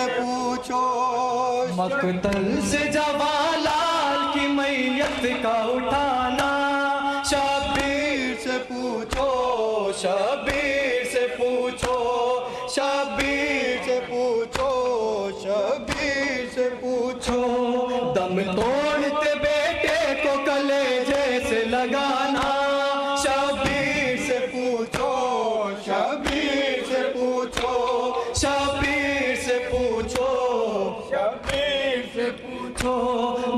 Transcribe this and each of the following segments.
पूछो, मकतल से जवालाल की मैयत का उठाना, शबीर से पूछो, शबीर से पूछो, शबीर से पूछो, शबीर से पूछो। दम तोड़ते बेटे को कलेजे से लगाना, शबीर से पूछो, शबीर से पूछो, शबीर से पूछो, शबीर से पूछो।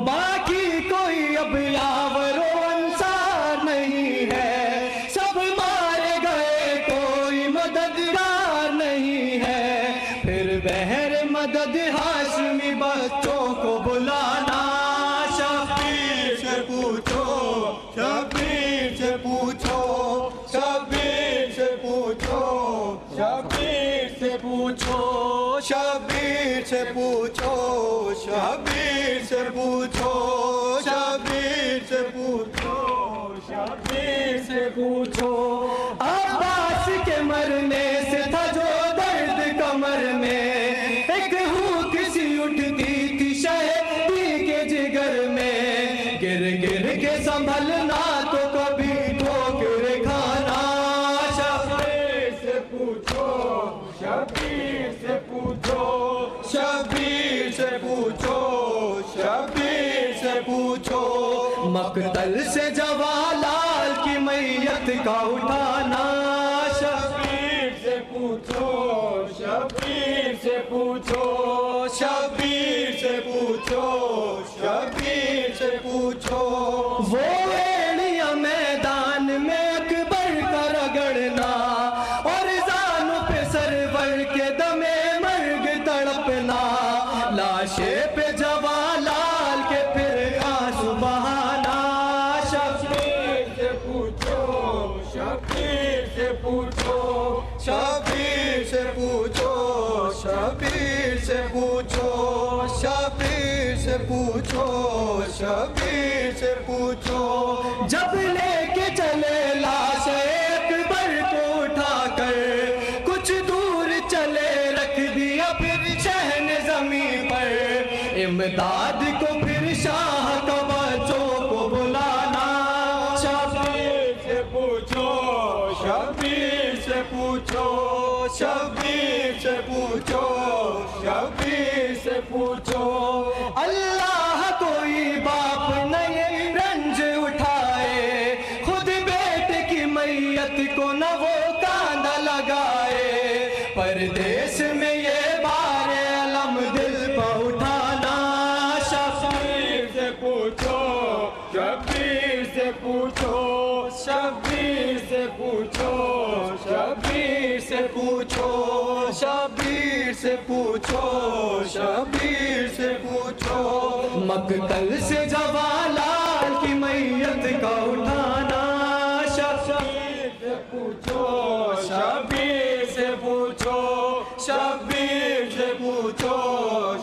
बाकी कोई अब यावरो अंसार नहीं है, सब मारे गए, कोई मददगार नहीं है। फिर बहर मदद हाशमी बच्चों को बुलाना, शबीर से पूछो, शबीर से पूछो, शबीर से पूछो, शबीर से पूछो, शबीर से पूछो, शबीर से पूछो, शबीर से पूछो, शबीर से पूछो। अब्बास के मरने से था जो दर्द कमर में, एक हूक सी उठती थी शहीदी के जिगर में। गिर गिर के संभलना तो कभी ठोकर खाना, शबीर से पूछो, शबीर से पूछो, शबीर से पूछो, शबीर से पूछो। मकतल से जवालाल की मैयत का उठाना, शबीर से पूछो, शबीर से पूछो, शबीर से पूछो, शबीर से पूछो। वो एड़ियां मैदान में अकबर का रगड़ना, और जानों पे सरवर के दमे मर्ग तड़पना, लाशे पे जवालाल के फिर आंसू बहाना, शबीर से पूछो, शबीर से पूछो, शबीर से पूछो, शबीर से पूछो, शबीर से पूछो, शबीर से पूछो। जब लेके चले लाश अकबर को उठाकर, कुछ दूर चले रख दिया फिर शहन ज़मीं पर। इमदाद को फिर शाह का बच्चों को बुलाना, शबीर से पूछो, शबीर से पूछो, शबीर से पूछो, शबीर से पूछो। अल्लाह कोई बाप नहीं रंज उठाए, खुद बेटे की मैयत को न वो कांधा लगाए। परदेश में ये बारे अलम दिल पर उठाना, शबीर से पूछो, शबीर से पूछो, शबीर से पूछो, शबीर से पूछो, शबीर से पूछो, शबीर से पूछो। मकतल से जवालाल की मैयत का उठाना, शबीर से पूछो, शबीर से पूछो, शबीर से पूछो,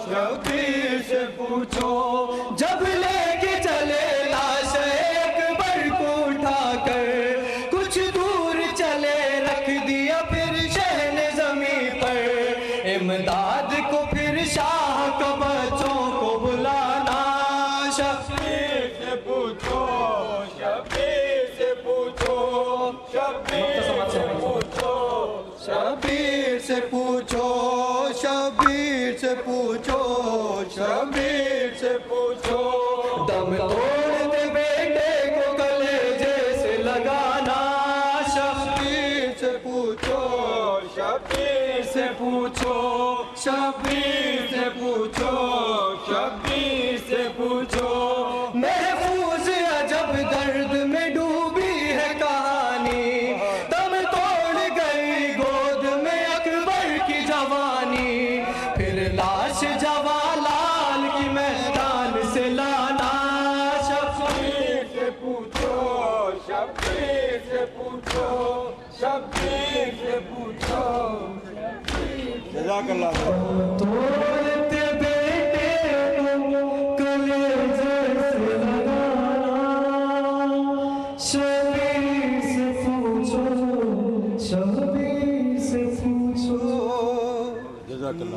शबीर से पूछो। जब लेके चले लाश अकबर को उठाकर, कुछ दूर चले रख दिया फिर शहन ज़मीं पर। इमदाद को फिर शाह का बच्चों को बुलाना, शबीर से पूछो, शबीर से पूछो, शबीर से पूछो, शबीर से पूछो, शबीर से पूछो, शबीर से पूछो। दम तोड़ते बेटे को कलेजे से लगाना, शबीर से पूछो, शबीर से पूछो, शबीर से पूछो, शबीर से पूछो। महफूज अजब दर्द में डूबी है कहानी, दम तोड़ गई गोद में अकबर की जवानी। फिर लाश जवालाल की मैदान से लाना, शबीर से पूछो, शबीर से पूछो, शबीर से पूछो। जज़ाकल्लाह। तोड़ते बेटे को कलेजे से लगाना, शबीर से पूछो, शबीर से पूछो। जज़ाकल्लाह।